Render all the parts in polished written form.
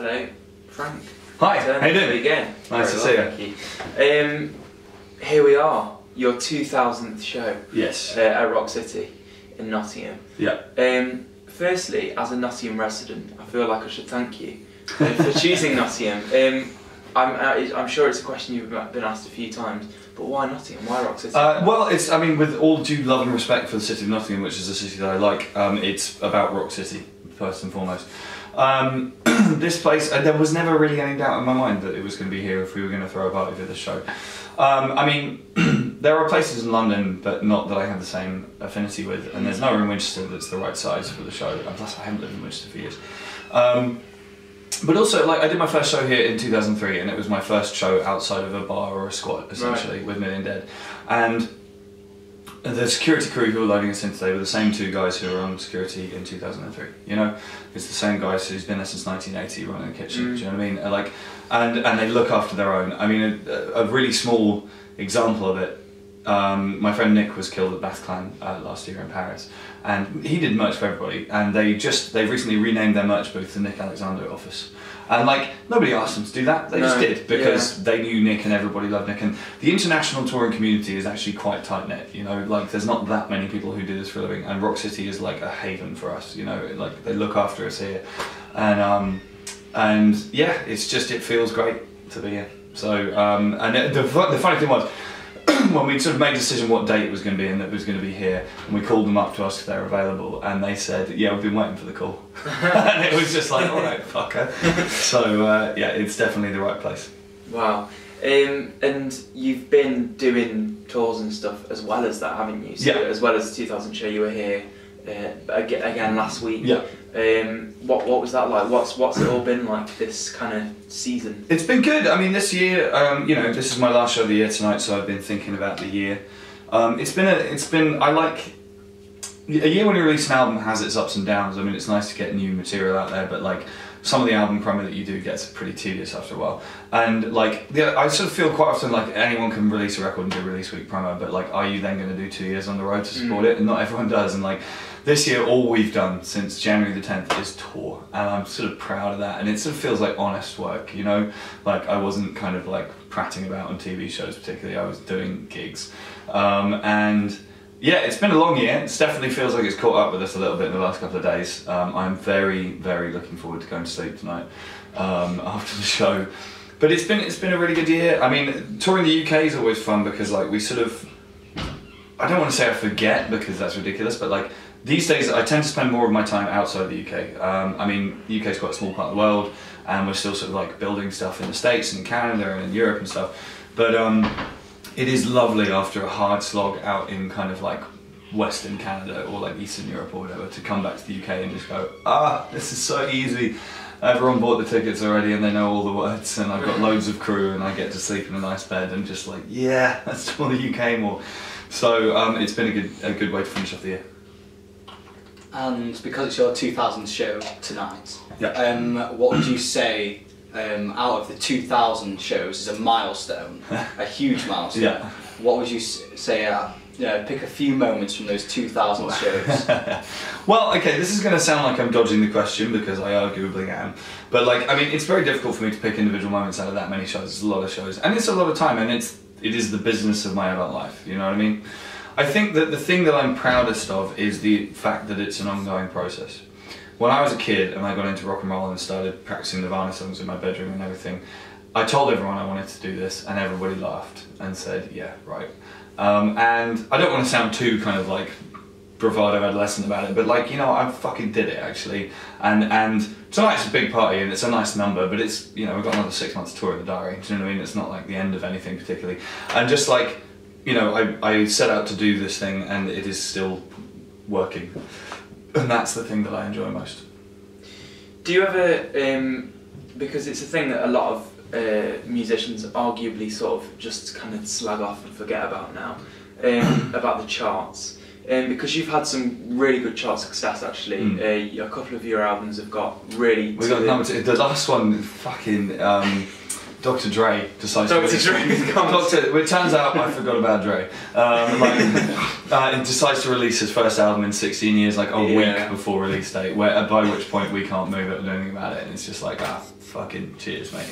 Hello, Frank. Hi, how you doing? Again. Nice to see you. Thank you. Here we are, your 2000th show. Yes. At Rock City in Nottingham. Yeah. Firstly, as a Nottingham resident, I feel like I should thank you for choosing Nottingham. I'm sure it's a question you've been asked a few times, but why Nottingham? Why Rock City? Well, I mean, with all due love and respect for the city of Nottingham, which is a city that I like, it's about Rock City, first and foremost. This place, there was never really any doubt in my mind that it was going to be here if we were going to throw a party for this show. I mean, there are places in London, but not that I have the same affinity with, and there's nowhere in Winchester that's the right size for the show, and plus I haven't lived in Winchester for years. But also, like, I did my first show here in 2003, and it was my first show outside of a bar or a squat, essentially, with Million Dead. And the security crew who were loading us in today were the same two guys who were on security in 2003, you know? It's the same guys who's been there since 1980 running the kitchen, do you know what I mean? Like, and they look after their own. I mean, a really small example of it, my friend Nick was killed at Bataclan last year in Paris, and he did merch for everybody, and they've recently renamed their merch booth the Nick Alexander office. And like, nobody asked them to do that, they just did, because they knew Nick and everybody loved Nick. And the international touring community is actually quite tight-knit, you know, like there's not that many people who do this for a living, and Rock City is like a haven for us, you know, like they look after us here. And yeah, it's just, it feels great to be here. So, and the funny thing was, when we sort of made a decision what date it was going to be and that it was going to be here, and we called them up to ask if they were available, and they said, yeah, we've been waiting for the call. And it was just like, alright, fucker. So yeah, it's definitely the right place. Wow. And you've been doing tours and stuff as well as that, haven't you? So as well as the 2000 show, you were here again last week. Yeah. What was that like? What's it all been like this kind of season? It's been good. I mean, this year, you know, this is my last show of the year tonight, so I've been thinking about the year. I like a year when you release an album has its ups and downs. I mean, it's nice to get new material out there, but like some of the album promo that you do gets pretty tedious after a while. And like, I sort of feel quite often like anyone can release a record and do a release week promo, but like, are you then going to do 2 years on the road to support it? And not everyone does. And like, this year, all we've done since January the 10th is tour, and I'm sort of proud of that. And it sort of feels like honest work, you know? Like, I wasn't kind of like prattling about on TV shows particularly, I was doing gigs. And yeah, it's been a long year. It definitely feels like it's caught up with us a little bit in the last couple of days. I'm very, very looking forward to going to sleep tonight after the show. But it's been a really good year. I mean, touring the UK is always fun because like we sort of, I don't want to say I forget because that's ridiculous, but like these days I tend to spend more of my time outside the UK. I mean, the UK is quite a small part of the world, and we're still sort of like building stuff in the States and in Canada and in Europe and stuff. But it is lovely after a hard slog out in kind of like Western Canada or like Eastern Europe or whatever to come back to the UK and just go, this is so easy. Everyone bought the tickets already and they know all the words, and I've got loads of crew and I get to sleep in a nice bed and just like, yeah, let's tour the UK more. So it's been a good way to finish off the year. And because it's your 2000th show tonight, what would you say out of the 2000 shows is a milestone, a huge milestone? Yeah. What would you say? You know, pick a few moments from those 2000 shows. Well, okay, this is going to sound like I'm dodging the question because I arguably am, but like, I mean, it's very difficult for me to pick individual moments out of that many shows. It's a lot of shows, and it's a lot of time, and it is the business of my adult life. You know what I mean? I think that the thing that I'm proudest of is the fact that it's an ongoing process. When I was a kid and I got into rock and roll and started practicing Nirvana songs in my bedroom and everything, I told everyone I wanted to do this, and everybody laughed and said, yeah, right. And I don't want to sound too kind of like bravado adolescent about it, but like, you know, I fucking did it actually. And tonight's a big party and it's a nice number, but it's, you know, we've got another 6 months tour in the diary, do you know what I mean? It's not like the end of anything particularly. And just like, you know, I set out to do this thing and it is still working. And that's the thing that I enjoy most. Do you ever, because it's a thing that a lot of musicians arguably sort of just kind of slag off and forget about now, about the charts, because you've had some really good chart success actually. A couple of your albums have got really... We got number 2. The last one, fucking Dr. Dre decides to release. It turns out I forgot about Dre. He decides to release his first album in 16 years, like a week before release date. By which point we can't move it or do anything about it, and it's just like, fucking cheers, mate.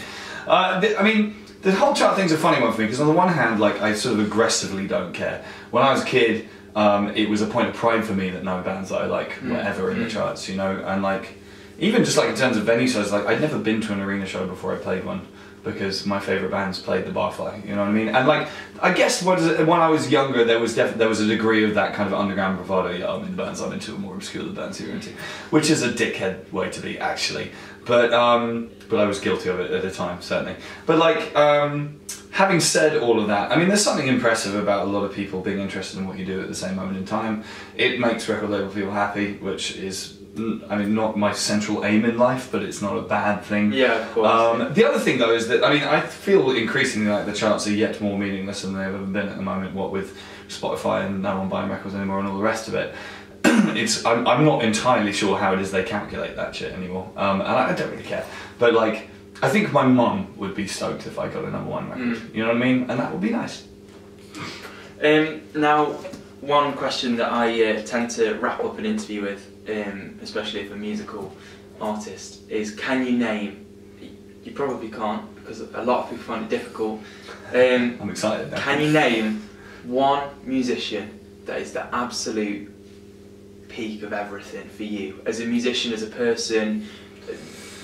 I mean, the whole chart thing's a funny one for me because on the one hand, like I sort of aggressively don't care. When I was a kid, it was a point of pride for me that no bands that I like were ever in the charts, you know, and like. Even just like in terms of venue shows, like I'd never been to an arena show before I played one because my favourite bands played the Barfly, you know what I mean? And like, I guess when I was younger, there was a degree of that kind of underground bravado. Yeah, I mean, the bands I'm into are more obscure than the bands you're into, which is a dickhead way to be, actually. But I was guilty of it at the time, certainly. But like, having said all of that, I mean, there's something impressive about a lot of people being interested in what you do at the same moment in time. It makes record label people happy, which is, I mean, not my central aim in life, but it's not a bad thing. Yeah, of course. The other thing though is that, I mean, I feel increasingly like the charts are yet more meaningless than they've ever been at the moment, what with Spotify and no one buying records anymore and all the rest of it. I'm not entirely sure how it is they calculate that shit anymore, and I don't really care. But like, I think my mum would be stoked if I got a #1 record, you know what I mean? And that would be nice. Now, one question that I tend to wrap up an interview with, especially if a musical artist, is can you name, you probably can't because a lot of people find it difficult. I'm excited now. Can you name one musician that is the absolute peak of everything for you? As a musician, as a person,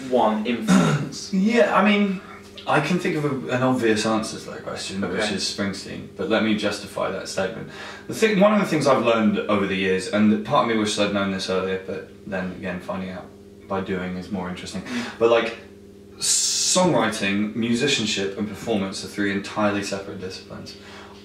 one influence? Yeah, I mean, I can think of an obvious answer to that question, which is Springsteen, but let me justify that statement. One of the things I've learned over the years, and part of me wishes I'd known this earlier, but then again, finding out by doing is more interesting, but like, songwriting, musicianship and performance are three entirely separate disciplines.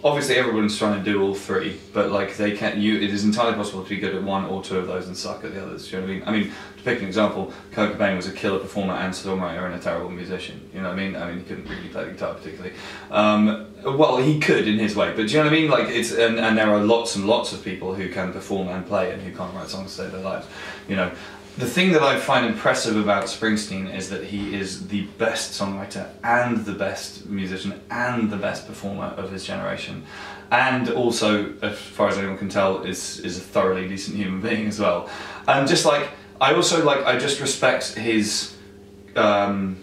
Obviously everyone's trying to do all three, but like it is entirely possible to be good at one or two of those and suck at the others, do you know what I mean? I mean, to pick an example, Kurt Cobain was a killer performer and songwriter and a terrible musician, you know what I mean? I mean, he couldn't really play the guitar particularly. Well, he could in his way, but do you know what I mean? Like, and there are lots and lots of people who can perform and play and who can't write songs to save their lives, you know. The thing that I find impressive about Springsteen is that he is the best songwriter and the best musician and the best performer of his generation, and also, as far as anyone can tell, is a thoroughly decent human being as well. And just like, I just respect his kind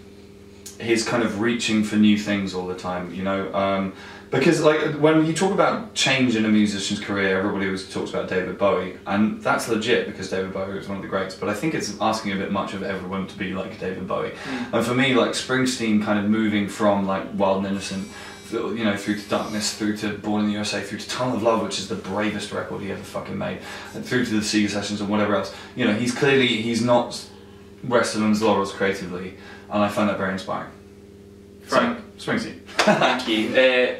of reaching for new things all the time, you know. Because like when you talk about change in a musician's career, everybody always talks about David Bowie, and that's legit because David Bowie was one of the greats, but I think it's asking a bit much of everyone to be like David Bowie. And for me, like Springsteen kind of moving from like Wild and Innocent, you know, through to Darkness, through to Born in the USA, through to Tunnel of Love, which is the bravest record he ever fucking made, and through to the Sega Sessions and whatever else, you know, he's not rested on his laurels creatively, and I find that very inspiring. Frank. Springsteen. Thank you.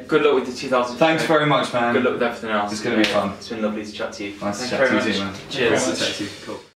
Good luck with the 2000. Thanks very much, man. Good luck with everything else. It's going to be fun. It's been lovely to chat to you. Nice to chat to you too, man. Cheers. Nice to chat to you. Cool.